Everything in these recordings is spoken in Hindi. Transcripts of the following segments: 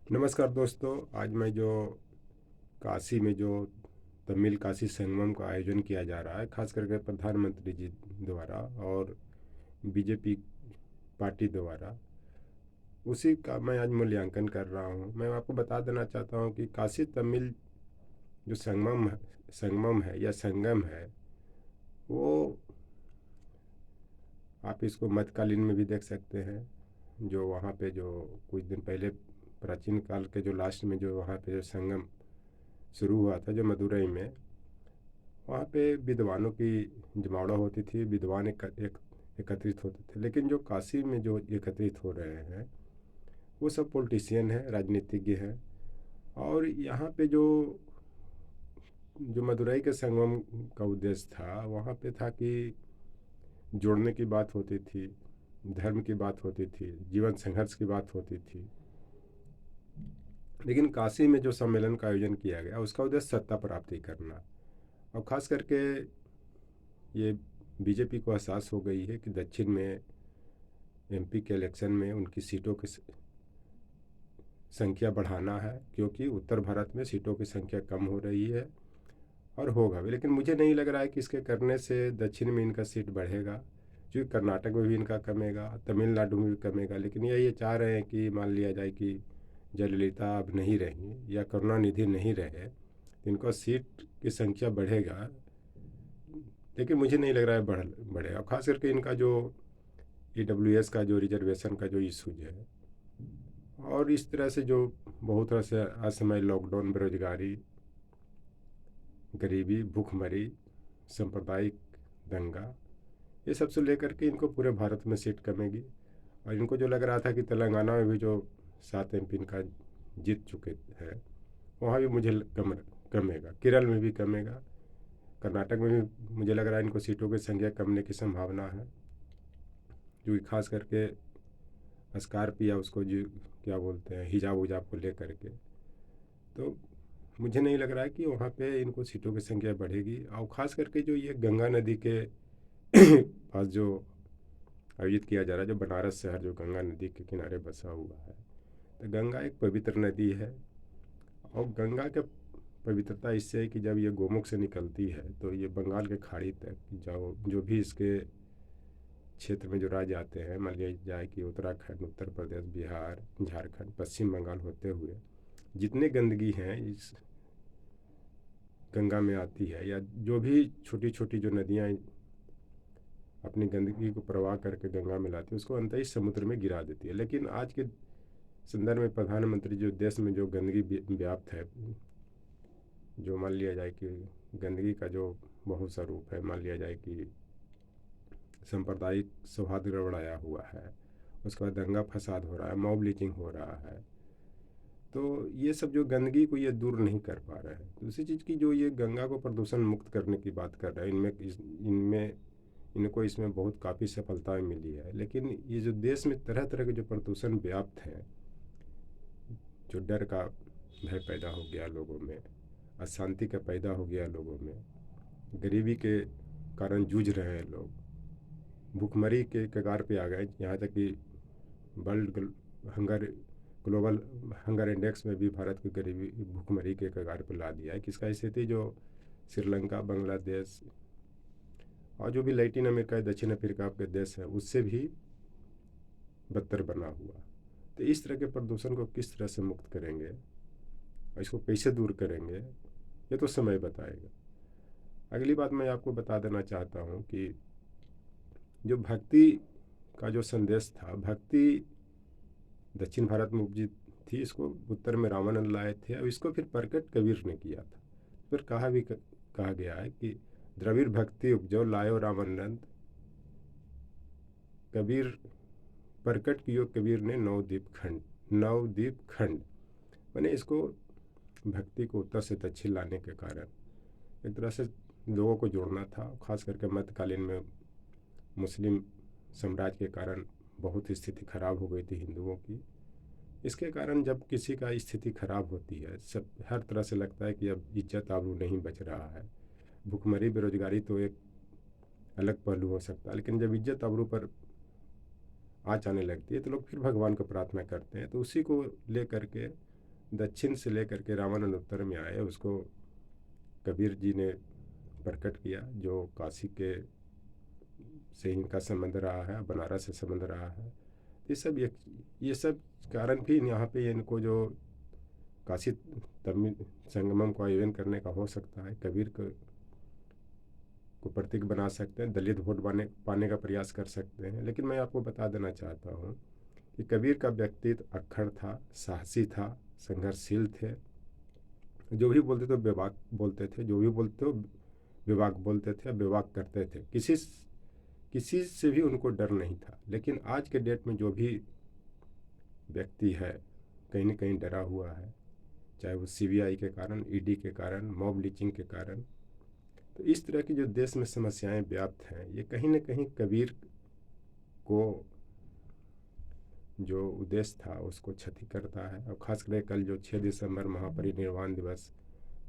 नमस्कार दोस्तों। आज मैं जो काशी में जो तमिल काशी संगमम का आयोजन किया जा रहा है, खास करके प्रधानमंत्री जी द्वारा और बीजेपी पार्टी द्वारा, उसी का मैं आज मूल्यांकन कर रहा हूँ। मैं आपको बता देना चाहता हूँ कि काशी तमिल जो संगमम है या संगम है, वो आप इसको मध्यकालीन में भी देख सकते हैं। जो वहाँ पे जो कुछ दिन पहले प्राचीन काल के जो लास्ट में जो वहाँ पे जो संगम शुरू हुआ था जो मदुरई में, वहाँ पे विद्वानों की जमावड़ा होती थी। विद्वान एकत्रित होते थे। लेकिन जो काशी में जो एकत्रित हो रहे हैं वो सब पॉलिटिशियन हैं, राजनीतिज्ञ हैं। और यहाँ पे जो जो मदुरई के संगम का उद्देश्य था, वहाँ पे था कि जोड़ने की बात होती थी, धर्म की बात होती थी, जीवन संघर्ष की बात होती थी। लेकिन काशी में जो सम्मेलन का आयोजन किया गया उसका उद्देश्य सत्ता प्राप्ति करना। और ख़ास करके ये बीजेपी को एहसास हो गई है कि दक्षिण में एमपी के इलेक्शन में उनकी सीटों की संख्या बढ़ाना है, क्योंकि उत्तर भारत में सीटों की संख्या कम हो रही है और होगा भी। लेकिन मुझे नहीं लग रहा है कि इसके करने से दक्षिण में इनका सीट बढ़ेगा, क्योंकि कर्नाटक में भी इनका कमेगा, तमिलनाडु में भी कमेगा। लेकिन ये चाह रहे हैं कि मान लिया जाए कि जयललिता अब नहीं रही या करुणानिधि नहीं रहे तो इनका सीट की संख्या बढ़ेगा। लेकिन मुझे नहीं लग रहा है बढ़ेगा। खास करके इनका जो EWS का जो रिजर्वेशन का जो इशूज है, और इस तरह से जो बहुत तरह से असमय लॉकडाउन, बेरोजगारी, गरीबी, भूखमरी, सांप्रदायिक दंगा, ये सब से लेकर के इनको पूरे भारत में सीट कमेगी। और इनको जो लग रहा था कि तेलंगाना में भी जो 7 MP इनका जीत चुके हैं, वहाँ भी मुझे कमेगा, केरल में भी कमेगा, कर्नाटक में भी मुझे लग रहा है इनको सीटों की संख्या कमने की संभावना है। जो खास करके स्कॉर्पियो उसको जो क्या बोलते हैं, हिजाब उजाब को लेकर के, तो मुझे नहीं लग रहा है कि वहाँ पे इनको सीटों की संख्या बढ़ेगी। और ख़ास करके जो ये गंगा नदी के पास जो आयोजित किया जा रहा है, जो बनारस शहर जो गंगा नदी के किनारे बसा हुआ है, तो गंगा एक पवित्र नदी है। और गंगा के पवित्रता इससे है कि जब ये गोमुख से निकलती है तो ये बंगाल के खाड़ी तक जो भी इसके क्षेत्र में जो राज्य आते हैं, मान लिया जाए कि उत्तराखंड, उत्तर प्रदेश, बिहार, झारखंड, पश्चिम बंगाल होते हुए जितने गंदगी हैं इस गंगा में आती है, या जो भी छोटी छोटी जो नदियाँ अपनी गंदगी को प्रवाह करके गंगा में लाती है, उसको अंततः समुद्र में गिरा देती है। लेकिन आज के संदर्भ में प्रधानमंत्री जो देश में जो गंदगी व्याप्त है, जो मान लिया जाए कि गंदगी का जो बहुत सा रूप है, मान लिया जाए कि सांप्रदायिक सौहार्द गड़बड़ाया हुआ है, उसके बाद दंगा फसाद हो रहा है, मॉब लिंचिंग हो रहा है, तो ये सब जो गंदगी को ये दूर नहीं कर पा रहे हैं। दूसरी चीज़ की जो ये गंगा को प्रदूषण मुक्त करने की बात कर रहे हैं, इनमें इनको इसमें बहुत काफ़ी सफलताएं मिली है। लेकिन ये जो देश में तरह तरह के जो प्रदूषण व्याप्त हैं, जो डर का भय पैदा हो गया लोगों में, अशांति का पैदा हो गया लोगों में, गरीबी के कारण जूझ रहे हैं लोग, भूखमरी के कगार पे आ गए। यहाँ तक कि world hunger global hunger index में भी भारत की गरीबी भूखमरी के कगार पर ला दिया है। किसका स्थिति जो श्रीलंका, बांग्लादेश और जो भी लैटिन अमेरिका, दक्षिण अफ्रीका के देश है, उससे भी बदतर बना हुआ। तो इस तरह के प्रदूषण को किस तरह से मुक्त करेंगे और इसको कैसे दूर करेंगे, ये तो समय बताएगा। अगली बात मैं आपको बता देना चाहता हूँ कि जो भक्ति का जो संदेश था, भक्ति दक्षिण भारत में उपजी थी, इसको उत्तर में रामानंद लाए थे और इसको फिर प्रकट कबीर ने किया था। फिर कहा गया है कि द्रविड़ भक्ति उपजो लायो रामानंद, कबीर प्रकट कियो कबीर ने नवद्वीप खंड। मैंने इसको भक्ति को उत्तर से दक्षिण लाने के कारण एक तरह से लोगों को जोड़ना था। खास करके मध्यकालीन में मुस्लिम साम्राज्य के कारण बहुत स्थिति खराब हो गई थी हिंदुओं की। इसके कारण जब किसी का स्थिति खराब होती है, सब हर तरह से लगता है कि अब इज्जत आबरू नहीं बच रहा है। भुखमरी, बेरोजगारी तो एक अलग पहलू हो सकता है, लेकिन जब इज्जत आबरू पर आँच आने लगती है तो लोग फिर भगवान को प्रार्थना करते हैं। तो उसी को ले करके दक्षिण से लेकर के रामानंद उत्तर में आए, उसको कबीर जी ने प्रकट किया, जो काशी के से इनका संबंध रहा है, बनारस से संबंध रहा है। ये सब कारण भी यहाँ पे इनको जो काशी तमिल संगमम को आयोजन करने का हो सकता है, कबीर को प्रतीक बना सकते हैं, दलित वोट पाने का प्रयास कर सकते हैं। लेकिन मैं आपको बता देना चाहता हूँ कि कबीर का व्यक्तित्व अक्खड़ था, साहसी था, संघर्षशील थे। जो भी बोलते थे बेबाक बोलते थे, जो भी बोलते बेबाक बोलते थे, बेबाक करते थे। किसी से भी उनको डर नहीं था। लेकिन आज के डेट में जो भी व्यक्ति है कहीं न कहीं डरा हुआ है, चाहे वो सीबीआई के कारण, ईडी के कारण, मॉब लिंचिंग के कारण। तो इस तरह की जो देश में समस्याएं व्याप्त हैं, ये कहीं न कहीं कबीर को जो उद्देश्य था उसको क्षति करता है। और ख़ास करके कल जो 6 दिसंबर महापरिनिर्वाण दिवस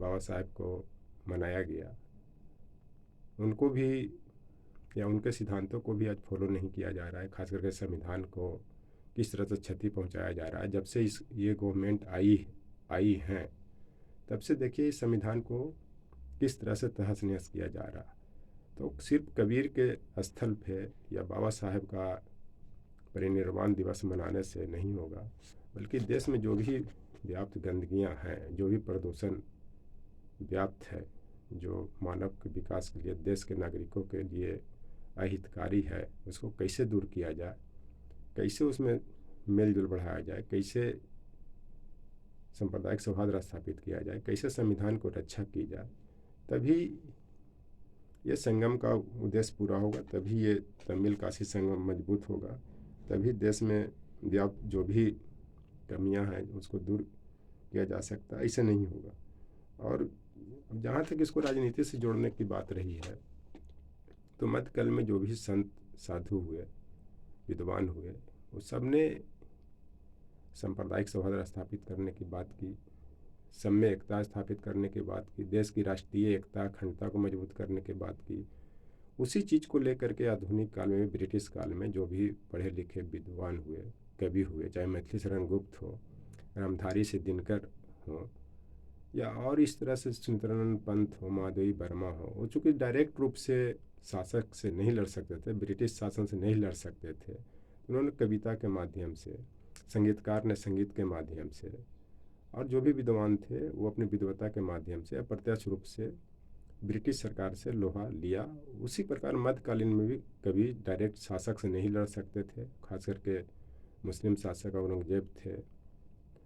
बाबा साहेब को मनाया गया, उनको भी या उनके सिद्धांतों को भी आज फॉलो नहीं किया जा रहा है। खास करके संविधान को किस तरह से क्षति पहुंचाया जा रहा है। जब से ये गवर्नमेंट आई हैं, तब से देखिए इस संविधान को किस तरह से तहस नहस किया जा रहा है। तो सिर्फ कबीर के स्थल पे या बाबा साहेब का परिनिर्वाण दिवस मनाने से नहीं होगा, बल्कि देश में जो भी व्याप्त गंदगियां हैं, जो भी प्रदूषण व्याप्त है, जो मानव के विकास के लिए, देश के नागरिकों के लिए अहितकारी है, उसको कैसे दूर किया जाए, कैसे उसमें मेलजोल बढ़ाया जाए, कैसे सांप्रदायिक सौहार्द स्थापित किया जाए, कैसे संविधान को रक्षा की जाए, तभी ये संगम का उद्देश्य पूरा होगा, तभी ये तमिल काशी संगम मजबूत होगा, तभी देश में व्याप्त जो भी कमियां हैं उसको दूर किया जा सकता है। ऐसे नहीं होगा। और जहाँ तक इसको राजनीति से जोड़ने की बात रही है, तो मध्यकाल में जो भी संत साधु हुए, विद्वान हुए, वो सब ने सांप्रदायिक सौहार्द स्थापित करने की बात की, सब में एकता स्थापित करने की बात की, देश की राष्ट्रीय एकता अखंडता को मजबूत करने की बात की। उसी चीज़ को लेकर के आधुनिक काल में, ब्रिटिश काल में जो भी पढ़े लिखे विद्वान हुए, कवि हुए, चाहे मैथिली शरण गुप्त हो, रामधारी से दिनकर हो, या और इस तरह से सुंदरानंद पंत हो, माधवी वर्मा हो, वो चूँकि डायरेक्ट रूप से शासक से नहीं लड़ सकते थे, ब्रिटिश शासन से नहीं लड़ सकते थे, उन्होंने कविता के माध्यम से, संगीतकार ने संगीत के माध्यम से, और जो भी विद्वान थे वो अपनी विद्वता के माध्यम से अप्रत्यक्ष रूप से ब्रिटिश सरकार से लोहा लिया। उसी प्रकार मध्यकालीन में भी कभी डायरेक्ट शासक से नहीं लड़ सकते थे। खास करके मुस्लिम शासक औरंगजेब थे,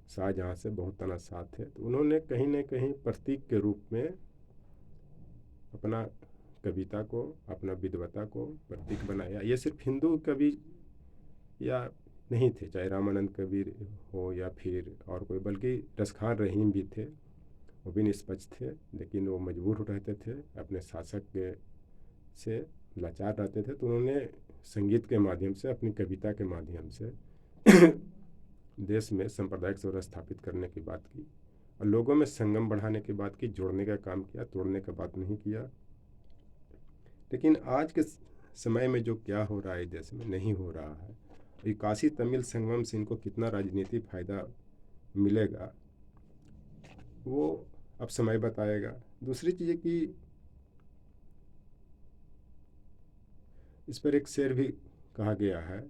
शाहजहाँ से बहुत तनाज़ थे, तो उन्होंने कहीं न कहीं प्रतीक के रूप में अपना कविता को, अपना विद्वता को प्रतीक बनाया। ये सिर्फ हिंदू कवि या नहीं थे, चाहे रामानंद कबीर हो या फिर और कोई, बल्कि रसखान रहीम भी थे, वो भी निष्पक्ष थे, लेकिन वो मजबूर रहते थे, अपने शासक के से लाचार रहते थे, तो उन्होंने संगीत के माध्यम से, अपनी कविता के माध्यम से देश में सांप्रदायिक सौहार्द स्थापित करने की बात की, और लोगों में संगम बढ़ाने की बात की, जोड़ने का काम किया, तोड़ने का बात नहीं किया। लेकिन आज के समय में जो क्या हो रहा है देश में, नहीं हो रहा है। ये काशी तमिल संगमम से इनको कितना राजनीतिक फ़ायदा मिलेगा, वो अब समय बताएगा। दूसरी चीज़ है कि इस पर एक शेर भी कहा गया है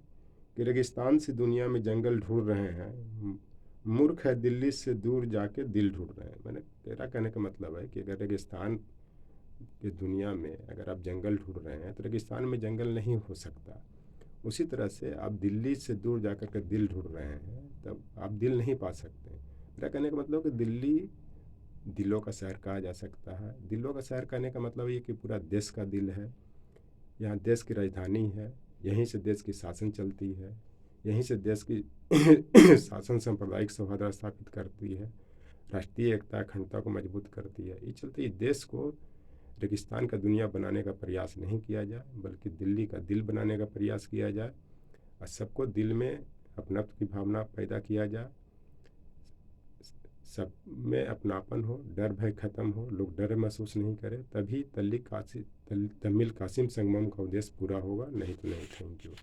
कि रेगिस्तान से दुनिया में जंगल ढूंढ रहे हैं, मूर्ख है दिल्ली से दूर जाके दिल ढूंढ रहे हैं। मैंने मेरा कहने का मतलब है कि अगर रेगिस्तान की दुनिया में अगर आप जंगल ढूंढ रहे हैं, तो रेगिस्तान में जंगल नहीं हो सकता। उसी तरह से आप दिल्ली से दूर जाकर के दिल ढूंढ रहे हैं, तब आप दिल नहीं पा सकते। मेरा कहने का मतलब कि दिल्ली दिलों का शहर कहा जा सकता है। दिलों का शहर कहने का मतलब ये कि पूरा देश का दिल है, यहाँ देश की राजधानी है, यहीं से देश की शासन चलती है, यहीं से देश की शासन सांप्रदायिक सौहार्द स्थापित करती है, राष्ट्रीय एकता अखंडता को मजबूत करती है। इस चलते इस देश को रेगिस्तान का दुनिया बनाने का प्रयास नहीं किया जाए, बल्कि दिल्ली का दिल बनाने का प्रयास किया जाए, और सबको दिल में अपनत्व की भावना पैदा किया जाए, सब में अपनापन हो, डर भय खत्म हो, लोग डर महसूस नहीं करें, तभी तमिल कासिम संगमम का उद्देश्य पूरा होगा। नहीं तो नहीं। Thank you.